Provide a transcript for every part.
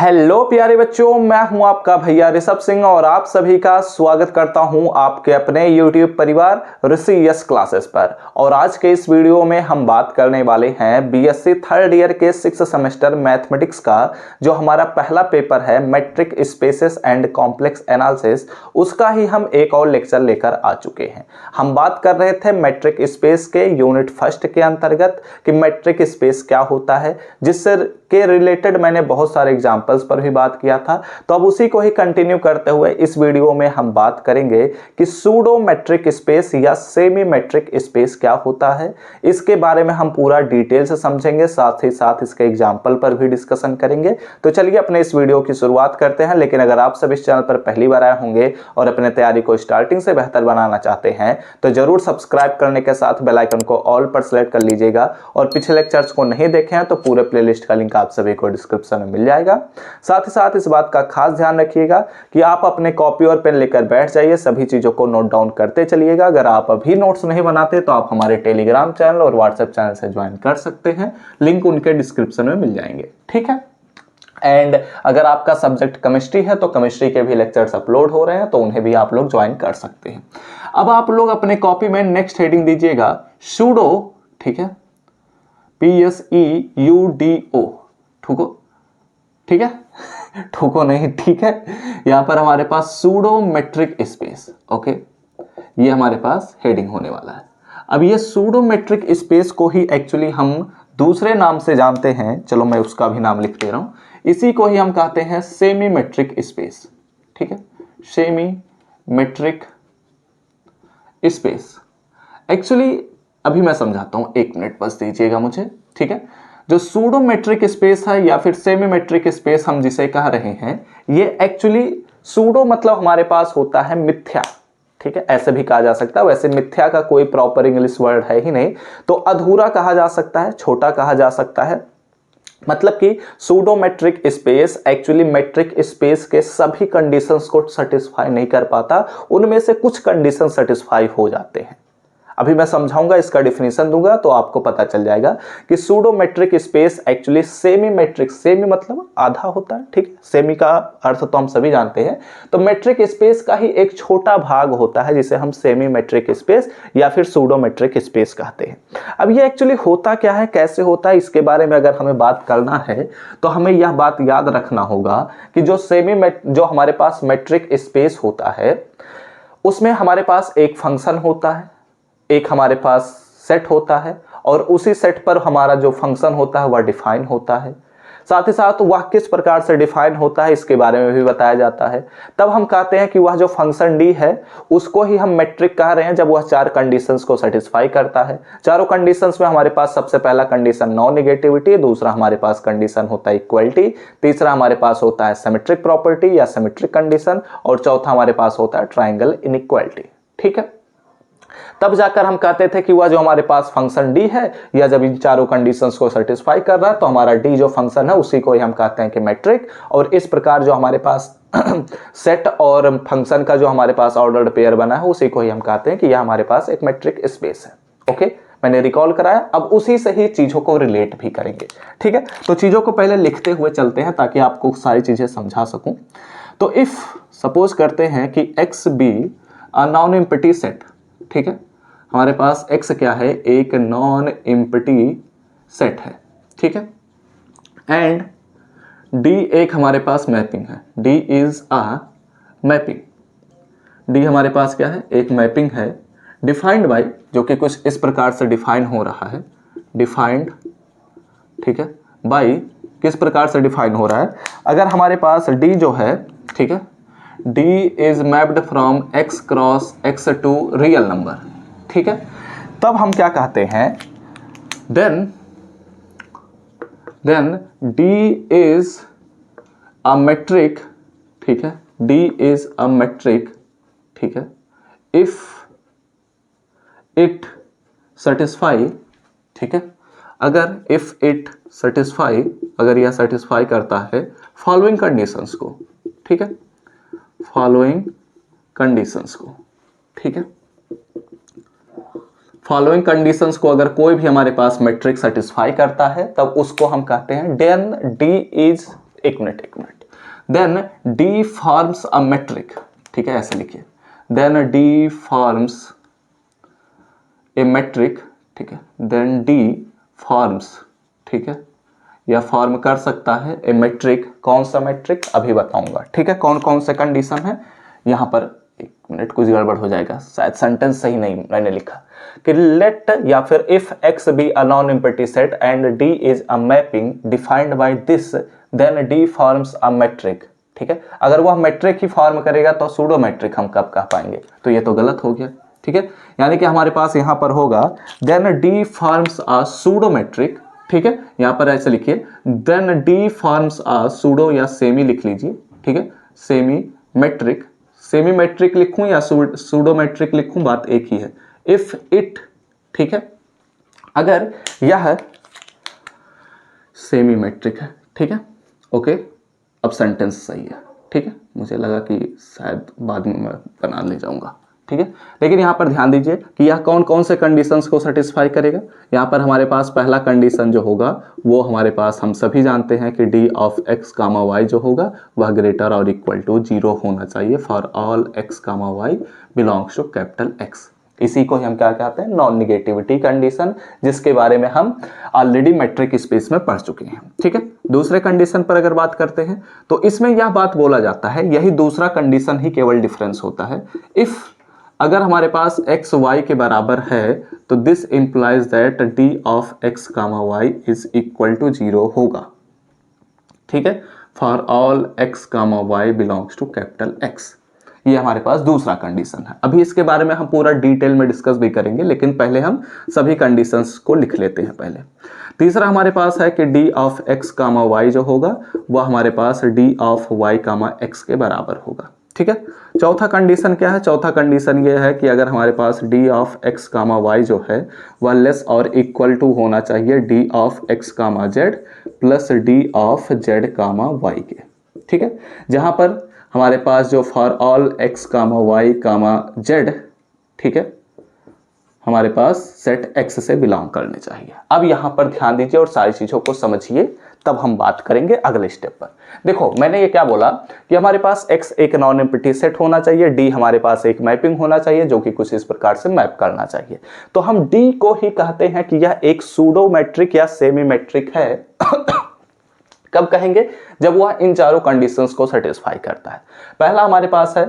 Hello प्यारे बच्चों, मैं हूं आपका भैया ऋषभ सिंह और आप सभी का स्वागत करता हूं आपके अपने YouTube परिवार ऋषि यस क्लासेस पर। और आज के इस वीडियो में हम बात करने वाले हैं बीएससी थर्ड ईयर के 6th सेमेस्टर मैथमेटिक्स का जो हमारा पहला पेपर है metric spaces and complex analysis, उसका ही हम एक और लेक्चर लेकर आ चुके हैं। हम बात कर रहे थे मेट्रिक स्पेस के यूनिट फर्स्ट के अंतर्गत कि मेट्रिक स्पेस क्या होता है, जिससे के रिलेटेड मैंने बहुत सारे एग्जांपल्स पर भी बात किया था। तो अब उसी को ही कंटिन्यू करते हुए इस वीडियो में हम बात करेंगे कि सूडो मेट्रिक स्पेस या सेमी मेट्रिक स्पेस क्या होता है। इसके बारे में हम पूरा डिटेल से समझेंगे, साथ ही साथ इसके एग्जांपल पर भी डिस्कशन करेंगे। तो चलिए अपने इस वीडियो की शुरुआत करते हैं। लेकिन अगर आप सब इस चैनल पर पहली बार आए होंगे और अपने तैयारी को स्टार्टिंग से बेहतर बनाना चाहते हैं तो जरूर सब्सक्राइब करने के साथ बेल आइकन को ऑल पर सेलेक्ट कर लीजिएगा। और पिछले लेक्चर्स को नहीं देखे हैं तो पूरे प्लेलिस्ट का लिंक आप सभी को डिस्क्रिप्शन में मिल जाएगा। साथ ही साथ इस बात का खास ध्यान रखिएगा कि आप अपने कॉपी और पेन लेकर बैठ जाइए, सभी चीजों को नोट डाउन करते चलिएगा। अगर आप अभी नोट्स नहीं बनाते तो आप हमारे टेलीग्राम चैनल और व्हाट्सएप चैनल से ज्वाइन कर सकते हैं, लिंक उनके डिस्क्रिप्शन में मिल जाएंगे। ठीक है। एंड अगर आपका सब्जेक्ट केमिस्ट्री है तो केमिस्ट्री के भी लेक्चर्स अपलोड हो रहे हैं, तो उन्हें भी आप लोग ज्वाइन कर सकते हैं। अब आप लोग अपने कॉपी में नेक्स्ट हेडिंग दीजिएगा सूडो, ठीक है, PSEUDO, ठुको, ठीक है, ठुको नहीं, ठीक है। यहां पर हमारे पास सूडो मेट्रिक स्पेस, ओके, ये हमारे पास हेडिंग होने वाला है। अब ये सूडो मेट्रिक स्पेस को ही एक्चुअली हम दूसरे नाम से जानते हैं, चलो मैं उसका भी नाम लिख दे रहा हूं। इसी को ही हम कहते हैं सेमी मेट्रिक स्पेस, ठीक है, सेमी मेट्रिक स्पेस। एक्चुअली अभी मैं समझाता हूं, एक मिनट बस दीजिएगा मुझे, ठीक है। जो सूडो मेट्रिक स्पेस है या फिर सेमी मेट्रिक स्पेस हम जिसे कह रहे हैं, ये एक्चुअली सूडो मतलब हमारे पास होता है मिथ्या, ठीक है, ऐसे भी कहा जा सकता है। वैसे मिथ्या का कोई प्रॉपर इंग्लिश वर्ड है ही नहीं, तो अधूरा कहा जा सकता है, छोटा कहा जा सकता है। मतलब कि pseudo metric space actually metric space के सभी कंडीशंस को सेटिस्फाई नहीं कर पाता, उनमें से कुछ कंडीशन सेटिस्फाई हो जाते हैं। अभी मैं समझाऊंगा, इसका डिफिनेशन दूंगा तो आपको पता चल जाएगा कि pseudo metric space actually semi metric, semi मतलब आधा होता है, ठीक है, सेमी का अर्थ तो हम सभी जानते हैं। तो मेट्रिक स्पेस का ही एक छोटा भाग होता है जिसे हम सेमी मेट्रिक स्पेस या फिर सूडो मेट्रिक स्पेस कहते हैं। अब ये एक्चुअली होता क्या है, कैसे होता है, इसके बारे में अगर हमें बात करना है तो हमें यह बात याद रखना होगा कि जो हमारे पास मेट्रिक स्पेस होता है उसमें हमारे पास एक फंक्शन होता है, एक हमारे पास सेट होता है, और उसी सेट पर हमारा जो फंक्शन होता है वह डिफाइन होता है। साथ ही साथ वह किस प्रकार से डिफाइन होता है इसके बारे में भी बताया जाता है। तब हम कहते हैं कि वह जो फंक्शन डी है उसको ही हम मेट्रिक कह रहे हैं जब वह चार कंडीशंस को सेटिस्फाई करता है। चारों कंडीशंस में हमारे पास सबसे पहला कंडीशन नॉन नेगेटिविटी, दूसरा हमारे पास कंडीशन होता है इक्वलिटी, तीसरा हमारे पास होता है सिमेट्रिक प्रॉपर्टी या सिमेट्रिक कंडीशन, और चौथा हमारे पास होता है ट्राइंगल इनइक्वालिटी। ठीक है। तब जाकर हम कहते थे कि वह जो हमारे पास फंक्शन डी है या जब इन चारों कंडीशंस को सेटिस्फाई कर रहा है तो हमारा डी जो फंक्शन है उसी को ही हम कहते हैं कि मैट्रिक। और इस प्रकार जो हमारे पास सेट और फंक्शन का जो हमारे पास ऑर्डर्ड पेयर बना है उसी को ही हम कहते हैं कि यह हमारे पास एक मैट्रिक स्पेस है। ओके, मैंने रिकॉल कराया, अब उसी से ही चीजों को रिलेट भी करेंगे। ठीक है, तो चीजों को पहले लिखते हुए चलते हैं ताकि आपको सारी चीजें समझा सकूं। तो इफ सपोज करते हैं कि x be a non empty set, ठीक है, हमारे पास x क्या है, एक नॉन एम्प्टी सेट है, ठीक है, एंड d एक हमारे पास मैपिंग है, d is a mapping. d हमारे पास क्या है, एक मैपिंग है, डिफाइंड बाय, जो कि कुछ इस प्रकार से डिफाइन हो रहा है, डिफाइंड, ठीक है, बाय, किस प्रकार से डिफाइन हो रहा है, अगर हमारे पास d जो है, ठीक है, d is mapped from x cross x to real number, ठीक है, तब हम क्या कहते हैं, then D is a metric, ठीक है, D इज अ मेट्रिक, ठीक है, इफ इट सेटिस्फाई, ठीक है, अगर इफ इट सेटिस्फाई, अगर यह सेटिस्फाई करता है फॉलोइंग कंडीशंस को, ठीक है, फॉलोइंग कंडीशंस को, ठीक है, फॉलोइंग कंडीशंस को अगर कोई भी हमारे पास मैट्रिक सेटिस्फाई करता है तब उसको हम कहते हैं देन डी इज एक मिनट, then d forms a metric, ठीक है, ऐसे लिखिए, then d forms a metric, ठीक है, देन डी फॉर्म्स, ठीक है, या फॉर्म कर सकता है ए मेट्रिक, कौन सा मेट्रिक अभी बताऊंगा, ठीक है, कौन कौन से कंडीशन है यहाँ पर, एक मिनट कुछ गड़बड़ हो जाएगा, शायद सेंटेंस सही नहीं मैंने लिखा, कि लेट या फिर if x be a non empty set and d is a mapping defined by this then d forms a metric, ठीक है, अगर वह मेट्रिक ही फॉर्म करेगा तो सूडो मेट्रिक हम कब कह पाएंगे, तो ये तो गलत हो गया, ठीक है, यानी कि हमारे पास यहाँ पर होगा then d forms a pseudo metric, ठीक है, यहाँ पर ऐसे लिखिए, then d forms a pseudo या सेमी लिख लीजिए, ठीक है, सेमी मेट्रिक, सेमी मेट्रिक लिखूं या सूडो मेट्रिक लिखूं, बात एक ही है, इफ इट, ठीक है, अगर यह सेमी मेट्रिक है, ठीक है, ओके, अब सेंटेंस सही है, ठीक है, मुझे लगा कि शायद बाद में मैं बना ले जाऊंगा, ठीक है, लेकिन यहाँ पर ध्यान दीजिए कि यह कौन कौन से कंडीशंस को सेटिस्फाई करेगा, यहाँ पर हमारे पास पहला कंडीशन जो होगा वो हमारे पास हम सभी जानते हैं कि d of x comma Y जो होगा वह ग्रेटर और इक्वल टू 0 होना चाहिए for all x comma y belongs to capital x, इसी को हम क्या कहते हैं, नॉन निगेटिविटी कंडीशन, जिसके बारे में हम ऑलरेडी मेट्रिक स्पेस में पढ़ चुके हैं, ठीक है। दूसरे कंडीशन पर अगर बात करते हैं तो इसमें यह बात बोला जाता है, यही दूसरा कंडीशन ही केवल डिफरेंस होता है, इफ अगर हमारे पास x y के बराबर है तो this implies that d of x comma y is equal to 0 होगा, ठीक है, for all x comma y belongs to capital x, ये हमारे पास दूसरा कंडीशन है। अभी इसके बारे में हम पूरा डिटेल में डिस्कस भी करेंगे, लेकिन पहले हम सभी कंडीशंस को लिख लेते हैं पहले। तीसरा हमारे पास है कि d of x comma Y जो होगा वह हमारे पास d of y comma x के बराबर होगा, ठीक है। चौथा कंडीशन क्या है, चौथा कंडीशन ये है कि अगर हमारे पास d of x comma Y जो है वह लेस और इक्वल टू होना चाहिए d ऑफ x कामा z plus d of z comma y के, ठीक है, जहां पर हमारे पास जो for all x comma y comma z, ठीक है, हमारे पास सेट x से बिलोंग करने चाहिए। अब यहां पर ध्यान दीजिए और सारी चीजों को समझिए, तब हम बात करेंगे अगले स्टेप पर। देखो मैंने ये क्या बोला कि हमारे पास x एक नॉन एम्प्टी सेट होना चाहिए, d हमारे पास एक मैपिंग होना चाहिए जो कि कुछ इस प्रकार से मैप करना चाहिए, तो हम d को ही कहते हैं कि यह एक सूडो मैट्रिक या सेमी मैट्रिक है कब कहेंगे, जब वह इन चारों कंडीशंस को सेटिस्फाई करता है। पहला हमारे पास है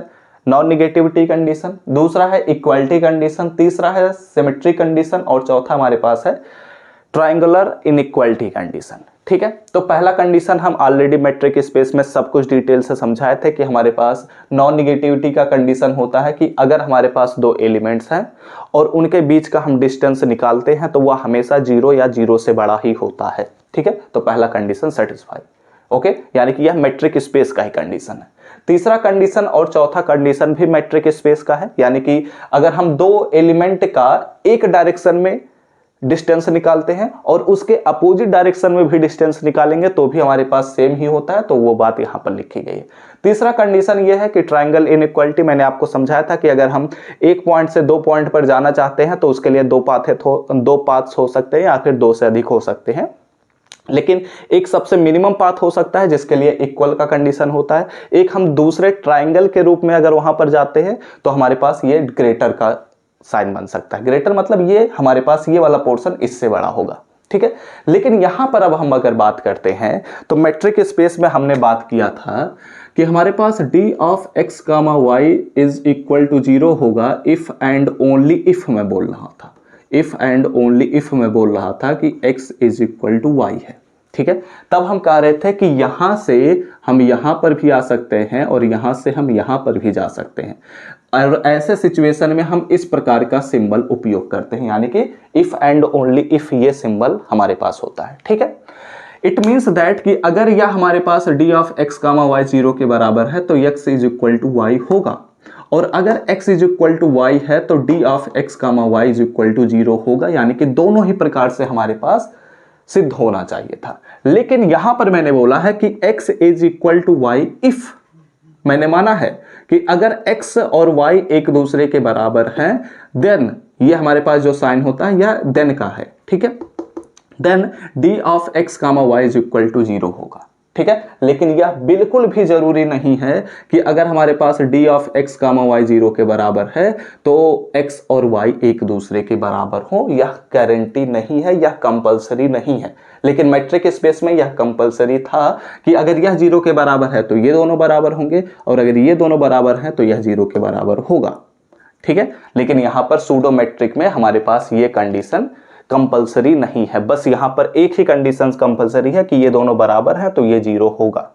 नॉन निगेटिविटी कंडीशन, दूसरा है इक्वालिटी कंडीशन, तीसरा है सिमेट्री कंडीशन और चौथा हमारे पास है ट्रायंगुलर इनइक्वालिटी कंडीशन, ठीक है। तो पहला कंडीशन हम ऑलरेडी मेट्रिक स्पेस में सब कुछ डिटेल से समझाए थे कि हमारे पास नॉन निगेटिविटी का कंडीशन होता है कि अगर हमारे पास दो एलिमेंट्स हैं और उनके बीच का हम डिस्टेंस निकालते हैं तो वह हमेशा 0 या 0 से बड़ा ही होता है, ठीक है। तो पहला कंडीशन सेटिस्फाई, ओके, यानी कि यह मेट्रिक स्पेस का ही कंडीशन है। तीसरा कंडीशन और चौथा कंडीशन भी मेट्रिक स्पेस का है, यानी कि अगर हम दो एलिमेंट का एक डायरेक्शन में डिस्टेंस निकालते हैं और उसके अपोजिट डायरेक्शन में भी डिस्टेंस निकालेंगे तो भी हमारे पास सेम ही होता है, तो वो बात यहां पर लिखी गई है। तीसरा कंडीशन ये है कि ट्रायंगल इनइक्वालिटी, मैंने आपको समझाया था कि अगर हम एक पॉइंट से दो पॉइंट पर जाना चाहते हैं तो उसके लिए दो पाथ्स हो सकते हैं या फिर दो से अधिक हो सकते हैं, लेकिन एक सबसे मिनिमम पाथ हो सकता है जिसके लिए इक्वल का कंडीशन होता है। एक हम दूसरे ट्रायंगल के रूप में अगर वहां पर जाते हैं तो हमारे पास ये ग्रेटर का साइन बन सकता है, ग्रेटर मतलब ये हमारे पास ये वाला पोर्शन इससे बड़ा होगा, ठीक है। लेकिन यहां पर अब हम अगर बात करते हैं तो मेट्रिक स्पेस में हमने बात किया था कि हमारे पास d of x comma y is equal to 0 होगा इफ एंड ओनली इफ मैं बोल रहा था, इफ एंड ओनली इफ मैं बोल रहा था कि x is equal to y है, ठीक है। तब हम कह रहे थे कि यहां से हम यहां पर भी आ सकते हैं और यहां से हम यहां पर भी जा सकते हैं, और ऐसे सिचुएशन में हम इस प्रकार का सिंबल उपयोग करते हैं, यानी कि इफ एंड ओनली इफ ये सिंबल हमारे पास होता है, ठीक है। इट मीन्स दैट कि अगर यह हमारे पास d of x comma Y 0 के बराबर है तो x is equal to y होगा, और अगर x is equal to y है तो d of x comma y is equal to 0 होगा, यानी कि दोनों ही प्रकार से हमारे पास सिद्ध होना चाहिए था। लेकिन यहां पर मैंने बोला है कि x is equal to y if, मैंने माना है कि अगर x और y एक दूसरे के बराबर हैं देन ये हमारे पास जो साइन होता है यह देन का है, ठीक है, then d of x comma y is equal to 0 होगा, ठीक है। लेकिन यह बिल्कुल भी जरूरी नहीं है कि अगर हमारे पास D of x comma Y 0 के बराबर है तो x और y एक दूसरे के बराबर हो। यह गारंटी नहीं है, यह कंपलसरी नहीं है। लेकिन मैट्रिक स्पेस में यह कंपलसरी था कि अगर यह 0 के बराबर है तो ये दोनों बराबर होंगे, और अगर ये दोनों बराबर हैं तो यह 0 के बराबर होगा। ठीक है। लेकिन यहां पर सूडो मैट्रिक में हमारे पास ये कंडीशन कंपलसरी नहीं है। बस यहां पर एक ही कंडीशन कंपलसरी है कि ये दोनों बराबर है तो ये 0 होगा।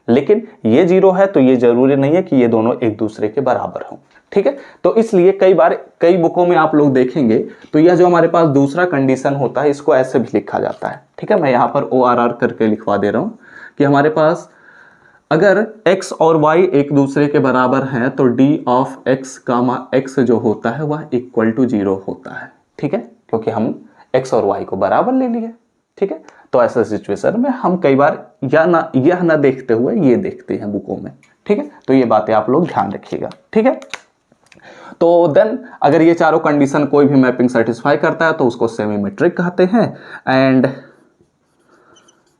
लेकिन ये 0 है तो ये जरूरी नहीं है कि ये दोनों एक दूसरे के बराबर हों। ठीक है। तो इसलिए कई बार कई बुकों में आप लोग देखेंगे तो यह जो हमारे पास दूसरा कंडीशन होता है इसको ऐसे भी लिखा जाता है। ठीक है। मैं यहां पर ORR करके लिखवा दे रहा हूं कि हमारे पास अगर x और y एक दूसरे के बराबर हैं तो d of x comma x जो होता है वह इक्वल टू 0 होता है। ठीक है। क्योंकि हम x और y को बराबर ले लिए। ठीक है। तो ऐसा सिचुएशन में हम कई बार यह ना देखते हुए ये देखते हैं बुकों में। ठीक है। तो ये बातें आप लोग ध्यान रखिएगा। ठीक है। तो देन अगर ये चारों कंडीशन कोई भी मैपिंग सेटिस्फाई करता है तो उसको सेमी मैट्रिक कहते हैं।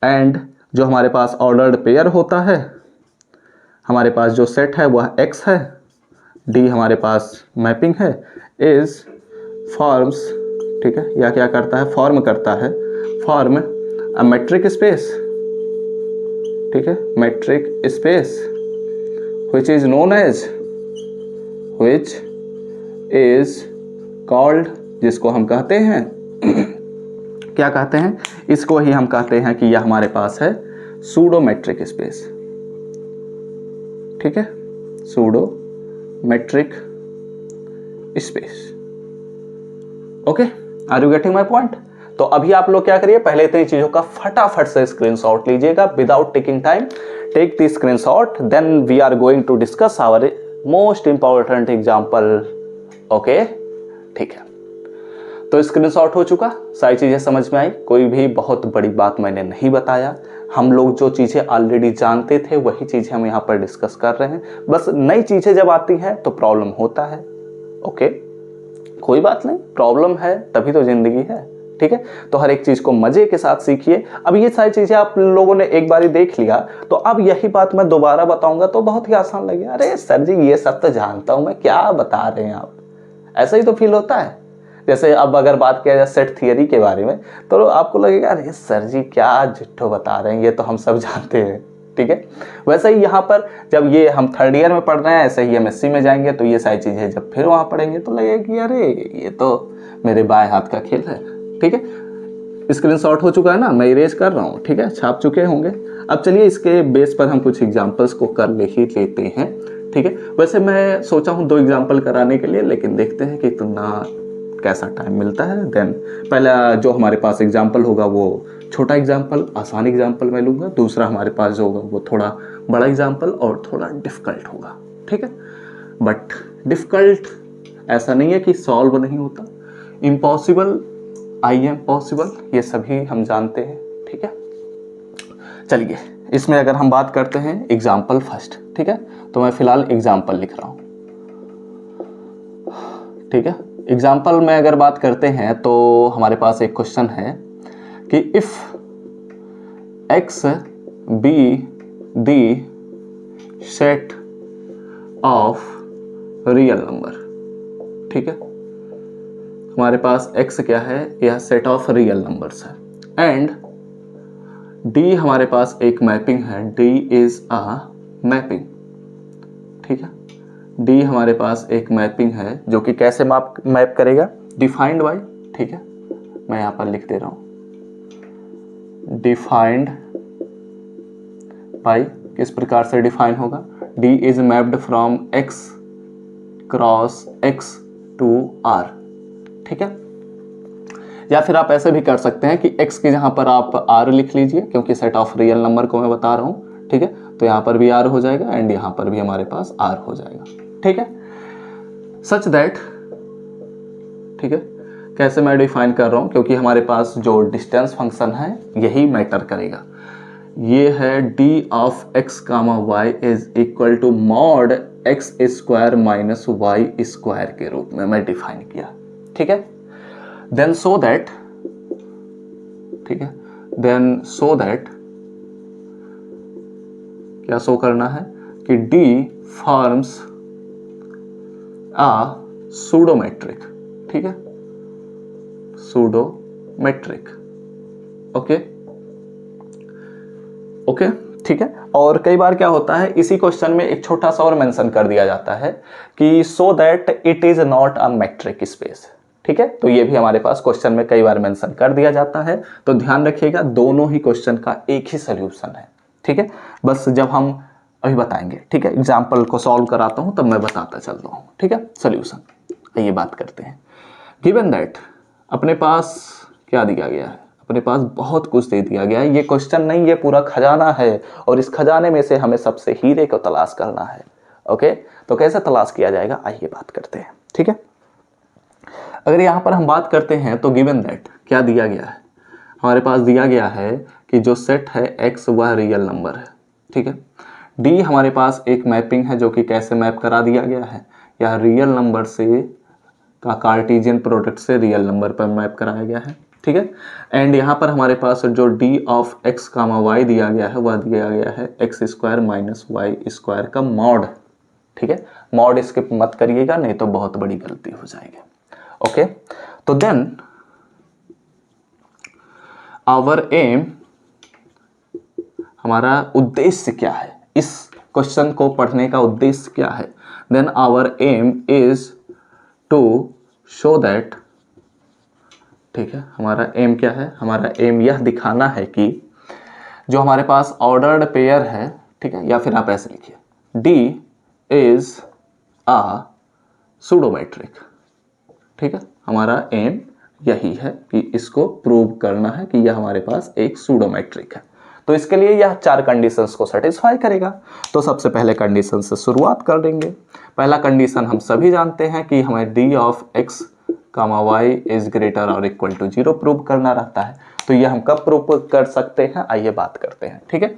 एंड जो हमारे पास ऑर्डर्ड पेयर होता है, हमारे पास जो सेट है वह x है, d हमारे पास मैपिंग है, इज फॉर्म्स। ठीक है। या क्या करता है, फॉर्म करता है, फॉर्म अ मैट्रिक स्पेस। ठीक है। Matric space which is known as, which is called, जिसको हम कहते हैं क्या कहते हैं, इसको ही हम कहते हैं कि यह हमारे पास है सूडो मैट्रिक स्पेस। ठीक है। Pseudo metric space. Okay, are you getting my point? तो अभी आप लोग क्या करिए, पहले इतनी चीजों का फटाफट से स्क्रीनशॉट लीजिएगा without taking time. Take the screenshot, then we are going to discuss our most important example. Okay, ठीक है। तो स्क्रीनशॉट हो चुका, सारी चीजें समझ में आई, कोई भी बहुत बड़ी बात मैंने नहीं बताया। हम लोग जो चीजें ऑलरेडी जानते थे वही चीजें हम यहाँ पर डिस्कस कर रहे हैं। बस नई चीजें जब आती हैं तो प्रॉब्लम होता है। ओके, कोई बात नहीं, प्रॉब्लम है तभी तो जिंदगी है। ठीक है। तो हर एक चीज को मजे के साथ सीखिए। अब ये सारी चीजें आप लोगों ने एक बार देख लिया तो अब यही बात मैं दोबारा बताऊंगा तो बहुत ही आसान लगेगा। अरे सर जी ये सब तो जानता हूं मैं, क्या बता रहे हैं आप, ऐसा ही तो फील होता है। जैसे अब अगर बात किया जाए सेट थियरी के बारे में तो आपको लगेगा अरे सर जी क्या झूठो बता रहे हैं, ये तो हम सब जानते हैं। ठीक है। वैसे ही यहाँ पर जब ये हम थर्ड ईयर में पढ़ रहे हैं, ऐसे ही MSc में जाएंगे तो ये सारी चीजें जब फिर वहां पढ़ेंगे तो लगेगा कि अरे ये तो मेरे बाएं हाथ का खेल है। ठीक है। स्क्रीनशॉट हो चुका है ना, मैं इरेज कर रहा हूँ। ठीक है, छाप चुके होंगे। अब चलिए इसके बेस पर हम कुछ एग्जांपल्स को कर ही लेते हैं। ठीक है। वैसे मैं सोचा हूँ 2 एग्जांपल कराने के लिए, लेकिन देखते हैं कि इतना कैसा टाइम मिलता है। देन पहला जो हमारे पास एग्जांपल होगा वो छोटा एग्जांपल, आसान एग्जांपल मैं लूँगा। दूसरा हमारे पास जो होगा वो थोड़ा बड़ा एग्जांपल और थोड़ा डिफ़िकल्ट होगा। ठीक है। बट डिफ़िकल्ट ऐसा नहीं है कि सॉल्व नहीं होता, इम्पॉसिबल आई एम पॉसिबल, ये सभी हम जानते हैं। ठीक है। चलिए इसमें अगर हम बात करते हैं एग्जाम्पल फर्स्ट। ठीक है। तो मैं फिलहाल एग्जाम्पल लिख रहा हूं। ठीक है। एग्जाम्पल में अगर बात करते हैं तो हमारे पास एक क्वेश्चन है कि if x be the set of real number. ठीक है। हमारे पास x क्या है, यह सेट ऑफ रियल नंबर्स है। एंड d हमारे पास एक मैपिंग है, d इज अ मैपिंग। ठीक है। d हमारे पास एक मैपिंग है जो कि कैसे मैप करेगा, डिफाइंड बाय। ठीक है, मैं यहां पर लिख दे रहा हूं, डिफाइंड बाय। किस प्रकार से डिफाइन होगा, d is mapped from x cross x to r। ठीक है। या फिर आप ऐसे भी कर सकते हैं कि x की जहां पर आप r लिख लीजिए, क्योंकि सेट ऑफ रियल नंबर को मैं बता रहा हूं। ठीक है। तो यहां पर भी r हो जाएगा एंड यहां पर भी हमारे पास r हो जाएगा। ठीक है। सच दैट, ठीक है, कैसे मैं डिफाइन कर रहा हूं, क्योंकि हमारे पास जो डिस्टेंस फंक्शन है यही मैटर करेगा। ये है d of x comma y is equal to mod x square minus y square के रूप में मैं डिफाइन किया। ठीक है। देन सो दैट, ठीक है, देन सो दैट क्या शो करना है कि डी फॉर्म्स आ सूडोमेट्रिक, ठीक है, सूडोमेट्रिक, ओके ओके, ठीक है। और कई बार क्या होता है, इसी क्वेश्चन में एक छोटा सा और मेंशन कर दिया जाता है कि so that it is not a metric space, ठीक है। तो ये भी हमारे पास क्वेश्चन में कई बार मेंशन कर दिया जाता है। तो ध्यान रखिएगा, दोनों ही क्वेश्चन का एक ही सोल्यूशन है, ठीक है। बस जब हम अभी बताएंगे, ठीक है, एग्जाम्पल को सॉल्व कराता हूं तब मैं बताता चल रहा हूं, ठीक है, सोल्यूशन। आइए बात करते हैं। गिवन दैट अपने पास क्या दिया गया है, अपने पास बहुत कुछ दे दिया गया है। ये क्वेश्चन नहीं, ये पूरा खजाना है और इस खजाने में से हमें सबसे हीरे को तलाश करना है। ओके, तो कैसे तलाश किया जाएगा, आइए बात करते हैं, ठीक है। अगर यहां पर हम बात करते हैं तो गिवन दैट क्या दिया गया है, हमारे पास दिया गया है कि जो सेट है एक्स वह रियल नंबर है, ठीक है। डी हमारे पास एक मैपिंग है जो कि कैसे मैप करा दिया गया है, यह रियल नंबर से का कार्टेशियन प्रोडक्ट से रियल नंबर पर मैप कराया गया है, ठीक है। एंड यहाँ पर हमारे पास जो d of x comma y दिया गया है वह दिया गया है x square minus Y square का मॉड, ठीक है। मॉड स्किप मत करिएगा नहीं तो बहुत बड़ी गलती हो जाएगी। ओके, तो देन आवर एम, हमारा उद्देश्य क्या है, इस क्वेश्चन को पढ़ने का उद्देश्य क्या है। Then our aim is to show that, ठीक है, हमारा एम क्या है, हमारा एम यह दिखाना है कि जो हमारे पास ऑर्डर्ड पेयर है, ठीक है, या फिर आप ऐसे लिखिए डी इज आ सूडोमेट्रिक, ठीक है। हमारा एम यही है कि इसको प्रूव करना है कि यह हमारे पास एक सूडोमेट्रिक है। तो इसके लिए यह 4 कंडीशंस को सेटिस्फाई करेगा। तो सबसे पहले कंडीशन से शुरुआत कर देंगे। पहला कंडीशन हम सभी जानते हैं कि हमें d of x comma y is greater और इक्वल टू 0 प्रूव करना रहता है। तो यह हम कब प्रूव कर सकते हैं, आइए बात करते हैं, ठीक है।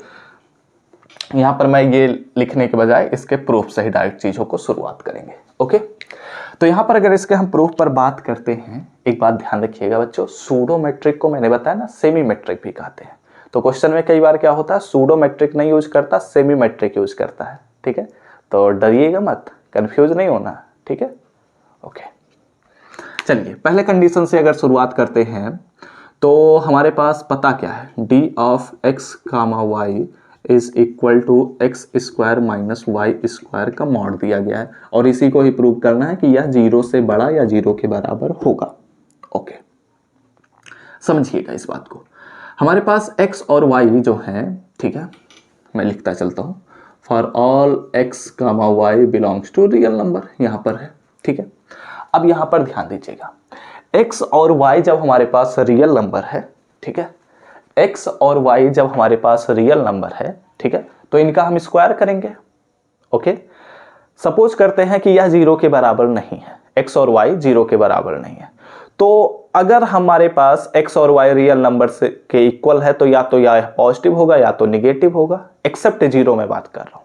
यहाँ पर मैं ये लिखने के बजाय इसके प्रूफ से ही डायरेक्ट चीज़ों को शुरुआत करेंगे। ओके, तो यहाँ पर अगर इसके हम प्रूफ पर बात करते हैं, एक बात ध्यान रखिएगा बच्चों, सूडोमेट्रिक को मैंने बताया ना सेमी मेट्रिक भी कहते हैं। तो क्वेश्चन में कई बार क्या होता है, सूडोमेट्रिक नहीं यूज करता, सेमी मेट्रिक यूज करता है, ठीक है। तो डरिएगा मत, कंफ्यूज नहीं होना, ठीक है। ओके, चलिए पहले कंडीशन से अगर शुरुआत करते हैं तो हमारे पास पता क्या है, d of x comma y is equal to x square minus Y square का मॉड दिया गया है और इसी को ही प्रूव करना है कि यह 0 से बड़ा या 0 के बराबर होगा। ओके, समझिएगा इस बात को। हमारे पास x और y जो है, ठीक है, मैं लिखता चलता हूं, for all x comma y belongs to real number, यहां पर है, ठीक है। अब यहां पर ध्यान दीजिएगा, x और y जब हमारे पास रियल नंबर है, ठीक है, x और y जब हमारे पास रियल नंबर है, ठीक है, तो इनका हम स्क्वायर करेंगे। ओके, सपोज करते हैं कि यह 0 के बराबर नहीं है, x और y 0 के बराबर नहीं है। तो अगर हमारे पास x और y रियल नंबर से के इक्वल है तो या पॉजिटिव होगा या तो निगेटिव होगा, एक्सेप्ट 0 में बात कर रहा हूं।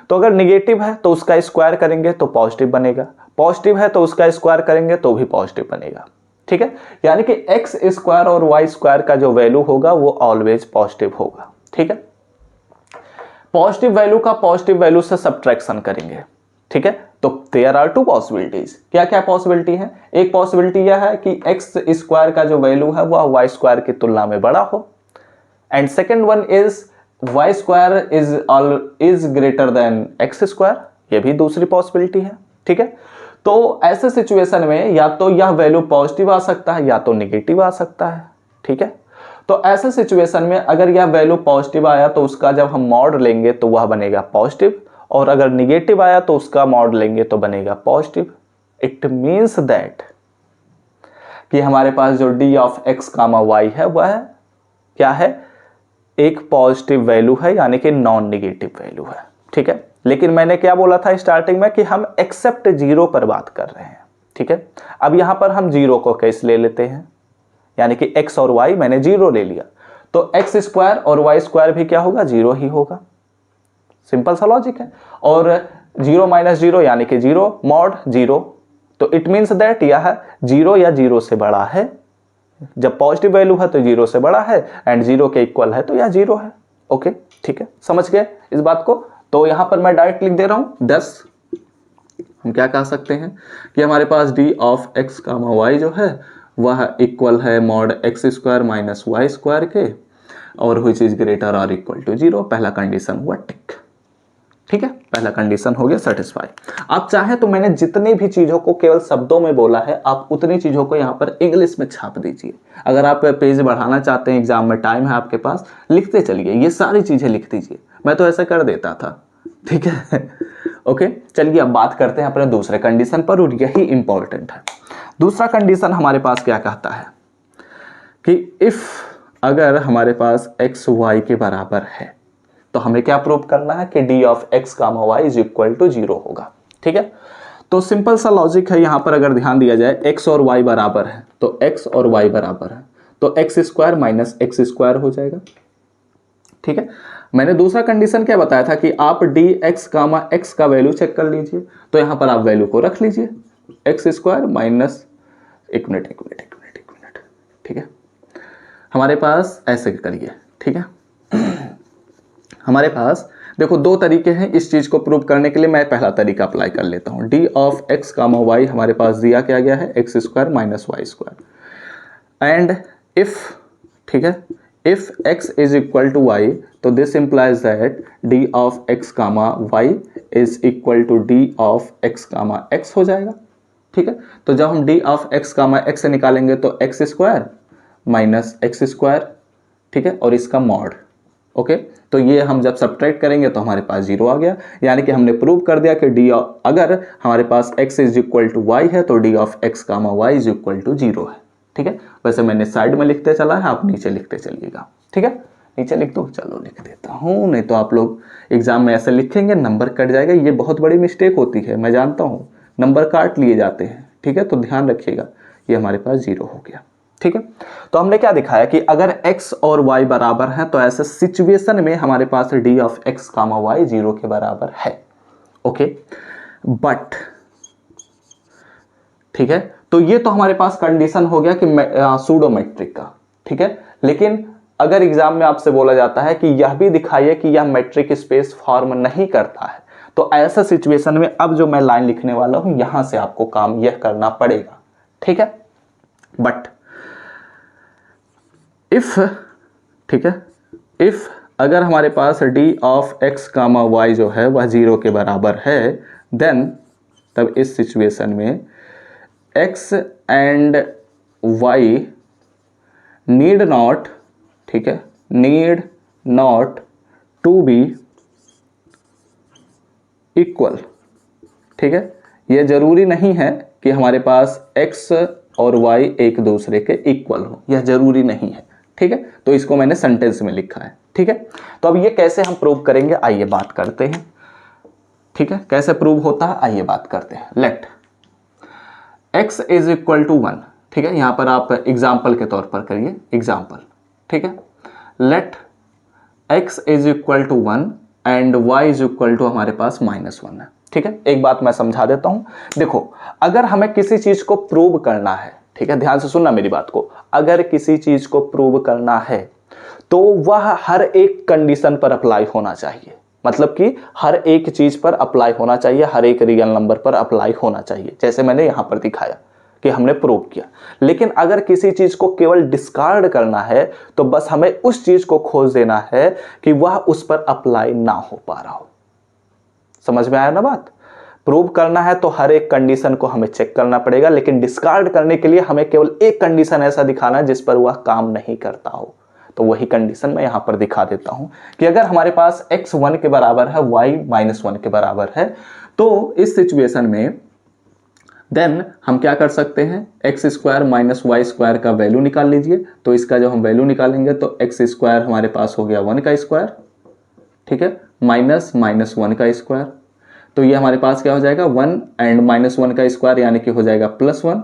तो अगर निगेटिव है तो उसका स्क्वायर करेंगे तो पॉजिटिव बनेगा, पॉजिटिव है तो उसका स्क्वायर करेंगे तो भी पॉजिटिव बनेगा, ठीक है। यानी कि एक्स स्क्वायर और वाई स्क्वायर का जो वैल्यू होगा वो ऑलवेज पॉजिटिव होगा, ठीक है। पॉजिटिव वैल्यू का पॉजिटिव वैल्यू से सब्ट्रैक्शन करेंगे, ठीक है। तो देयर आर 2 पॉसिबिलिटीज। क्या क्या पॉसिबिलिटी है, एक पॉसिबिलिटी यह है कि एक्स स्क्वायर का जो वैल्यू है वह वाई स्क्वायर की तुलना में बड़ा हो, and second one is y square is greater than x square, यह भी दूसरी पॉसिबिलिटी है, ठीक है। तो ऐसे सिचुएशन में या तो यह वैल्यू पॉजिटिव आ सकता है या तो निगेटिव आ सकता है, ठीक है। तो ऐसे सिचुएशन में अगर यह वैल्यू पॉजिटिव आया तो उसका जब हम मॉड लेंगे तो वह बनेगा पॉजिटिव, और अगर निगेटिव आया तो उसका मॉड लेंगे तो बनेगा पॉजिटिव। इट मीन्स दैट कि हमारे पास जो d of x comma y है वह क्या है, एक पॉजिटिव वैल्यू है, यानी कि नॉन निगेटिव वैल्यू है, ठीक है। लेकिन मैंने क्या बोला था स्टार्टिंग में कि हम एक्सेप्ट 0 पर बात कर रहे हैं, ठीक है। अब यहां पर हम 0 को कैसे ले लेते हैं, यानी कि x और y मैंने 0 ले लिया तो x स्क्वायर और y स्क्वायर भी क्या होगा, 0 ही होगा, सिंपल सा लॉजिक है। और 0 माइनस 0 यानी कि 0 मॉड 0, तो इट मीन्स दैट यह 0 या 0 से बड़ा है। जब पॉजिटिव वैल्यू है तो 0 से बड़ा है, एंड 0 के इक्वल है तो यह 0 है, ओके ठीक है, समझ गए इस बात को। तो यहां पर मैं डायरेक्ट लिख दे रहा हूं 10। हम क्या कह सकते हैं कि हमारे पास D of x comma Y जो है वह इक्वल है mod X square minus Y square के, और हुई चीज ग्रेटर और इक्वल टू 0। पहला कंडीशन हुआ टिक। ठीक है, पहला कंडीशन हो गया सेटिस्फाई। आप चाहें तो मैंने जितनी भी चीजों को केवल शब्दों में बोला है, आप उतनी चीजों को यहाँ पर इंग्लिश में छाप दीजिए। अगर आप पेज बढ़ाना चाहते हैं, एग्जाम में टाइम है आपके पास, लिखते चलिए, ये सारी चीजें लिख दीजिए। मैं तो ऐसा कर देता था। ठीक है ओके, चलिए अब बात करते हैं अपने दूसरे कंडीशन पर, और यही इंपॉर्टेंट है। दूसरा कंडीशन हमारे पास क्या कहता है कि इफ अगर हमारे पास एक्स वाई के बराबर है तो हमें क्या प्रूव करना है कि d of x comma y is equal to 0 होगा। ठीक है, तो सिंपल सा लॉजिक है यहां पर। अगर ध्यान दिया जाए एक्स और वाई बराबर है तो एक्स और वाई बराबर है तो x square minus x square हो जाएगा। ठीक है, मैंने दूसरा कंडीशन क्या बताया था कि आप डी एक्स कामा एक्स का वैल्यू चेक कर लीजिए, तो यहां पर आप वैल्यू को रख लीजिए एक्स स्क्वायर माइनस, एक मिनट, ठीक है, हमारे पास ऐसे करिए। ठीक है, हमारे पास देखो दो तरीके हैं इस चीज को प्रूव करने के लिए। मैं पहला तरीका अप्लाई कर लेता हूं। D of x comma y हमारे पास दिया क्या गया है, x square minus Y square, and if, ठीक है, if x is equal to y, तो this implies that d of x comma y is equal to d of x comma x हो जाएगा। ठीक है, तो जब हम d of x comma x से निकालेंगे तो x square minus x square, ठीक है, और इसका मॉड। ओके, तो ये हम जब सब्ट्रैक्ट करेंगे तो हमारे पास 0 आ गया, यानी कि हमने प्रूव कर दिया कि डी, अगर हमारे पास x is equal to y है तो D of x comma y is equal to 0 है। ठीक है, वैसे मैंने साइड में लिखते चला है, आप नीचे लिखते चलिएगा। ठीक है, नीचे लिख दो, चलो लिख देता हूँ, नहीं तो आप लोग एग्जाम में ऐसे लिखेंगे नंबर कट जाएगा। ये बहुत बड़ी मिस्टेक होती है, मैं जानता हूँ, नंबर काट लिए जाते हैं। ठीक है, तो ध्यान रखिएगा, ये हमारे पास 0 हो गया। ठीक है, तो हमने क्या दिखाया कि अगर x और y बराबर हैं तो ऐसे सिचुएशन में हमारे पास d of x comma y 0 के बराबर है। ओके, बट, ठीक है, तो ये तो हमारे पास कंडीशन हो गया कि सूडोमेट्रिक का। ठीक है, लेकिन अगर एग्जाम में आपसे बोला जाता है कि यह भी दिखाइए कि यह मेट्रिक स्पेस फॉर्म नहीं करता है, तो ऐसा सिचुएशन में अब जो मैं लाइन लिखने वाला हूं यहां से आपको काम यह करना पड़ेगा। ठीक है, बट इफ, ठीक है, इफ अगर हमारे पास d of x comma y जो है वह 0 के बराबर है, देन तब इस सिचुएशन में x and y need not, ठीक है, need not to be equal. ठीक है, यह जरूरी नहीं है कि हमारे पास x और y एक दूसरे के इक्वल हो, यह जरूरी नहीं है। ठीक है, तो इसको मैंने सेंटेंस में लिखा है। ठीक है, तो अब ये कैसे हम प्रूव करेंगे, आइए बात करते हैं। ठीक है, कैसे प्रूव होता है आइए बात करते हैं। Let x is equal to 1, ठीक है, यहां पर आप एग्जाम्पल के तौर पर करिए, एग्जाम्पल। ठीक है, let x is equal to 1 and y is equal to हमारे पास -1 है। ठीक है, एक बात मैं समझा देता हूं। देखो, अगर हमें किसी चीज को प्रूव करना है, ठीक है, ध्यान से सुनना मेरी बात को, अगर किसी चीज को प्रूव करना है तो वह हर एक कंडीशन पर अप्लाई होना चाहिए। मतलब कि हर एक चीज पर अप्लाई होना चाहिए, हर एक रियल नंबर पर अप्लाई होना चाहिए, जैसे मैंने यहां पर दिखाया कि हमने प्रूव किया। लेकिन अगर किसी चीज को केवल डिस्कार्ड करना है तो बस हमें उस चीज को खोज देना है कि वह उस पर अप्लाई ना हो पा रहा हो। समझ में आया ना बात? प्रूव करना है तो हर एक कंडीशन को हमें चेक करना पड़ेगा, लेकिन डिस्कार्ड करने के लिए हमें केवल एक कंडीशन ऐसा दिखाना है जिस पर वह काम नहीं करता हो। तो वही कंडीशन मैं यहां पर दिखा देता हूं कि अगर हमारे पास x 1 के बराबर है, y -1 के बराबर है, तो इस सिचुएशन में देन हम क्या कर सकते हैं, x square minus Y square का वैल्यू निकाल लीजिए। तो इसका जब हम वैल्यू निकालेंगे तो एक्स स्क्वायर हमारे पास हो गया 1 का स्क्वायर, ठीक है, माइनस -1 का स्क्वायर, तो ये हमारे पास क्या हो जाएगा 1 एंड -1 का स्क्वायर यानी कि हो जाएगा +1।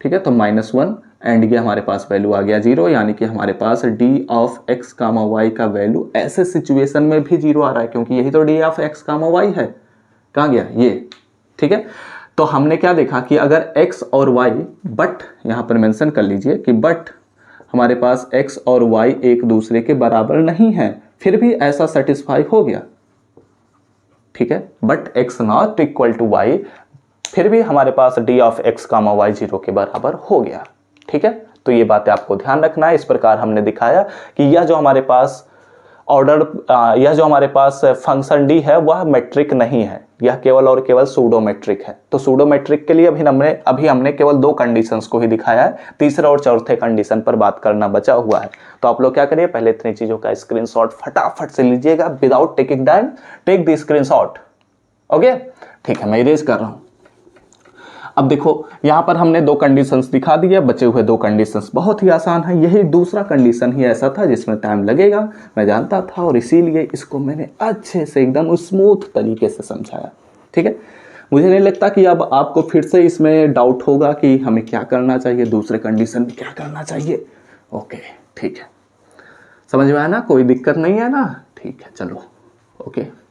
ठीक है, तो -1 एंड ये हमारे पास वैल्यू आ गया 0, यानी कि हमारे पास d of x comma y का वैल्यू ऐसे सिचुएशन में भी 0 आ रहा है, क्योंकि यही तो d of x comma y है। कहाँ गया ये? ठीक है, तो हमने क्या देखा कि अगर x और y, बट यहां पर मेंशन कर लीजिए कि बट हमारे पास x और y एक दूसरे के बराबर नहीं है, फिर भी ऐसा सेटिस्फाई हो गया, ठीक है, but x not equal to y, फिर भी हमारे पास d of x comma y 0 के बराबर हो गया, ठीक है। तो ये बातें आपको ध्यान रखना है। इस प्रकार हमने दिखाया कि यह जो हमारे पास यह जो हमारे पास फंक्शन d है वह मेट्रिक नहीं है, यह केवल और केवल सूडो मेट्रिक है। तो सूडो मेट्रिक के लिए अभी हमने केवल 2 कंडीशंस को ही दिखाया है, तीसरे और चौथे कंडीशन पर बात करना बचा हुआ है। तो आप लोग क्या करिए, पहले इतनी चीजों का स्क्रीनशॉट फटाफट से लीजिएगा, without taking time, take the screenshot. Okay, ठीक है, मैं इरेज कर रहा हूं। अब देखो यहां पर हमने 2 कंडीशंस दिखा दिए, बचे हुए 2 कंडीशंस बहुत ही आसान है। यही दूसरा कंडीशन ही ऐसा था जिसमें टाइम लगेगा, मैं जानता था, और इसीलिए इसको मैंने अच्छे से एकदम स्मूथ तरीके से समझाया, ठीक है। मुझे नहीं लगता कि अब आपको फिर से इसमें डाउट होगा कि हमें क्या करना चाहिए, दूसरे कंडीशन में क्या करना चाहिए। ओके, ठीक है, समझ में आया ना, कोई दिक्कत नहीं है ना, ठीक है, चलो ओके।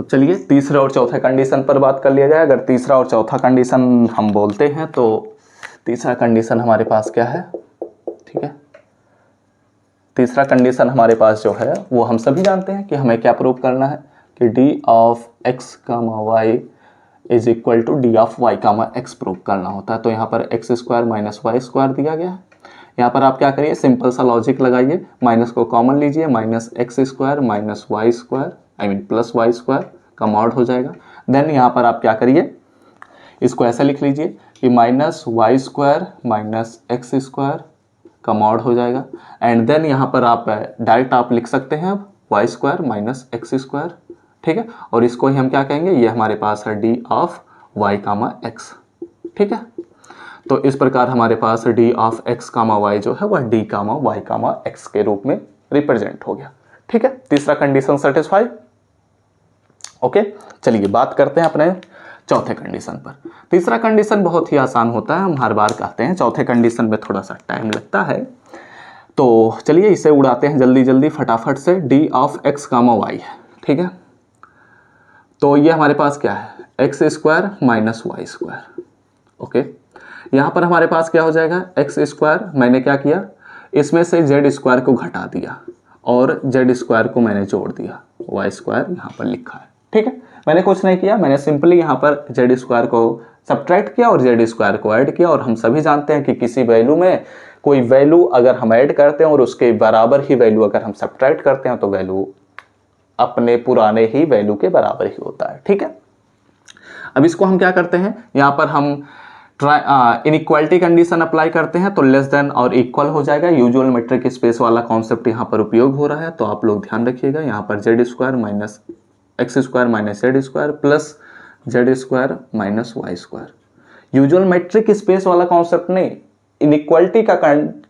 चलिए तीसरे और चौथे कंडीशन पर बात कर लिया जाए। अगर तीसरा और चौथा कंडीशन हम बोलते हैं तो तीसरा कंडीशन हमारे पास क्या है, ठीक है, तीसरा कंडीशन हमारे पास जो है वो हम सभी जानते हैं कि हमें क्या प्रूव करना है कि d of x comma y is equal to d of y comma x prove करना होता है। तो यहाँ पर x square minus Y square दिया गया है। यहाँ पर आप क्या करिए, सिंपल सा लॉजिक लगाइए, माइनस को कॉमन लीजिए, minus x square minus Y square I mean plus y square का मॉड हो जाएगा। देन यहाँ पर आप क्या करिए, इसको ऐसा लिख लीजिए कि minus Y square minus x square का मॉड हो जाएगा। एंड देन यहाँ पर आप डायरेक्ट आप लिख सकते हैं अब y square minus x square, ठीक है, और इसको ही हम क्या कहेंगे, ये हमारे पास है d of y comma x, ठीक है। तो इस प्रकार हमारे पास d of x comma y जो है वह d कामा y कामा x के रूप में रिप्रेजेंट हो गया, ठीक है। तीसरा कंडीशन सेटिस्फाई। ओके, चलिए बात करते हैं अपने चौथे कंडीशन पर। तीसरा कंडीशन बहुत ही आसान होता है, हम हर बार कहते हैं, चौथे कंडीशन में थोड़ा सा टाइम लगता है। तो चलिए इसे उड़ाते हैं जल्दी जल्दी फटाफट से। d of x comma y, ठीक है, तो ये हमारे पास क्या है, x square minus Y square. Okay, यहाँ पर हमारे पास क्या हो जाएगा, एक्स स्क्वायर, मैंने क्या किया, इसमें से जेड स्क्वायर को घटा दिया और जेड स्क्वायर को मैंने जोड़ दिया, वाई स्क्वायर यहाँ पर लिखा है, ठीक है। मैंने कुछ नहीं किया, मैंने सिंपली यहाँ पर जेड स्क्वायर को सब्ट्रैक्ट किया और जेड स्क्वायर को ऐड किया। और हम सभी जानते हैं कि किसी वैल्यू में कोई वैल्यू अगर हम ऐड करते हैं और उसके बराबर ही वैल्यू अगर हम सब्ट्रैक्ट करते हैं तो वैल्यू अपने पुराने ही वैल्यू के बराबर ही होता है, ठीक है। अब इसको हम क्या करते हैं, यहाँ पर हम इनइक्वालिटी कंडीशन अप्लाई करते हैं तो लेस देन और इक्वल हो जाएगा। यूजुअल मेट्रिक स्पेस वाला कॉन्सेप्ट यहाँ पर उपयोग हो रहा है, तो आप लोग ध्यान रखिएगा। यहाँ पर z square minus x square minus z square plus z square minus Y square. Usual metric space वाला कॉन्सेप्ट नहीं, इनइक्वालिटी का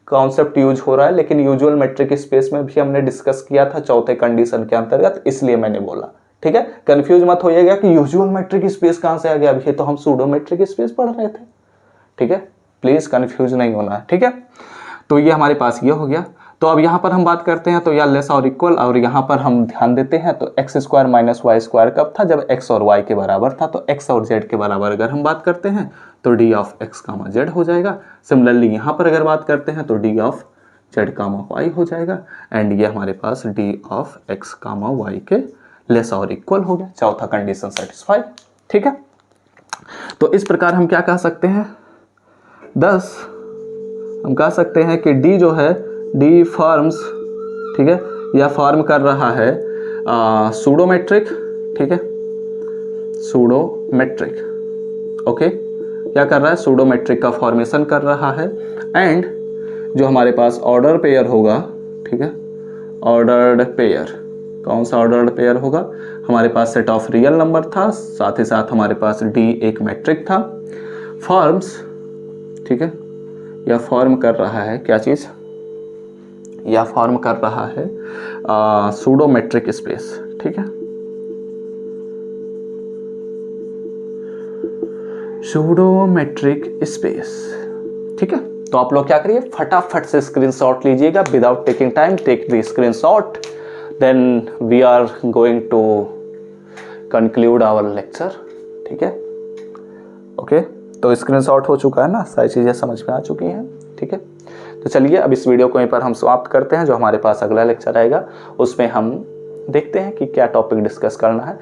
कॉन्सेप्ट यूज हो रहा है, लेकिन यूजुअल मेट्रिक स्पेस में भी हमने डिस्कस किया था चौथे कंडीशन के अंतर्गत, इसलिए मैंने बोला, ठीक है। कंफ्यूज मत होइएगा कि यूजुअल मेट्रिक स्पेस कहां से आ गया, अभी तो हम सूडो मेट्रिक स्पेस पढ़ रहे थे, ठीक है। प्लीज कंफ्यूज नहीं होना है, ठीक है। तो ये हमारे पास ये हो गया। तो अब यहाँ पर हम बात करते हैं तो या लेस और इक्वल, और यहाँ पर हम ध्यान देते हैं तो x square minus Y square कब था, जब एक्स और वाई के बराबर था। तो एक्स और जेड के बराबर अगर हम बात करते हैं तो D of x comma z हो जाएगा। सिमिलरली यहाँ पर अगर बात करते हैं तो D of Z comma Y हो जाएगा। एंड ये हमारे पास D of x comma Y के लेस और इक्वल हो गया। चौथा कंडीशन सेटिस्फाई, ठीक है। तो इस प्रकार हम क्या कह सकते हैं, 10 हम कह सकते हैं कि D जो है D फॉर्म्स, ठीक है, या फॉर्म कर रहा है सूडोमेट्रिक, ठीक है, सूडोमेट्रिक। ओके, क्या कर रहा है, सूडोमेट्रिक का फॉर्मेशन कर रहा है। एंड जो हमारे पास ऑर्डर पेयर होगा, ठीक है, ऑर्डर्ड पेयर, कौन सा ऑर्डर्ड पेयर होगा, हमारे पास सेट ऑफ रियल नंबर था, साथ ही साथ हमारे पास D एक मैट्रिक था। फॉर्म्स, ठीक है, या फॉर्म कर रहा है क्या चीज, या फॉर्म कर रहा है सूडोमेट्रिक स्पेस, ठीक है, सूडोमेट्रिक स्पेस, ठीक है। तो आप लोग क्या करिए, फटाफट से स्क्रीनशॉट लीजिएगा, without taking time, take the screenshot, then we are going to conclude our lecture, ठीक है। ओके, तो स्क्रीनशॉट हो चुका है ना, सारी चीज़ें समझ में आ चुकी हैं। ठीक है, तो चलिए अब इस वीडियो को यहीं पर हम समाप्त करते हैं। जो हमारे पास अगला लेक्चर आएगा उसमें हम देखते हैं कि क्या टॉपिक डिस्कस करना है।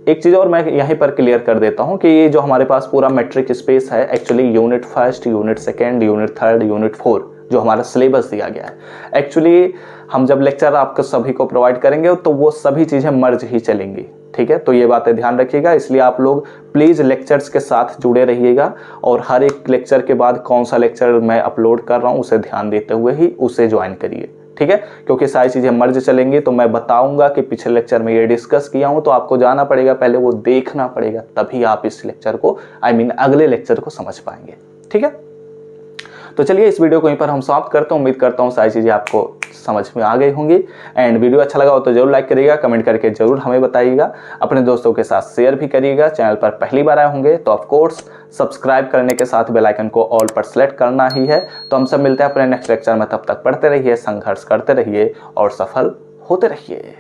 एक चीज़ और मैं यहीं पर क्लियर कर देता हूं कि ये जो हमारे पास पूरा मेट्रिक स्पेस है, actually unit 1, unit 2, unit 3, unit 4 जो हमारा सिलेबस दिया गया है, एक्चुअली हम जब लेक्चर आपको सभी को प्रोवाइड करेंगे तो वो सभी चीज़ें मर्ज ही चलेंगी। ठीक है, तो ये बातें ध्यान रखिएगा, इसलिए आप लोग प्लीज़ लेक्चर्स के साथ जुड़े रहिएगा और हर एक लेक्चर के बाद कौन सा लेक्चर मैं अपलोड कर रहा हूँ उसे ध्यान देते हुए ही उसे ज्वाइन करिए। ठीक है, क्योंकि सारी चीज़ें मर्ज चलेंगी, तो मैं बताऊंगा कि पिछले लेक्चर में ये डिस्कस किया हूँ, तो आपको जाना पड़ेगा, पहले वो देखना पड़ेगा, तभी आप इस लेक्चर को अगले लेक्चर को समझ पाएंगे। ठीक है, तो चलिए इस वीडियो को यहीं पर हम समाप्त करते हैं। उम्मीद करता हूँ सारी चीज़ें आपको समझ में आ गई होंगी। एंड वीडियो अच्छा लगा हो तो जरूर लाइक करिएगा, कमेंट करके जरूर हमें बताइएगा, अपने दोस्तों के साथ शेयर भी करिएगा। चैनल पर पहली बार आए होंगे तो ऑफकोर्स सब्सक्राइब करने के साथ बेल आइकन को ऑल पर सेलेक्ट करना ही है। तो हम सब मिलते हैं अपने नेक्स्ट लेक्चर में, तब तक पढ़ते रहिए, संघर्ष करते रहिए और सफल होते रहिए।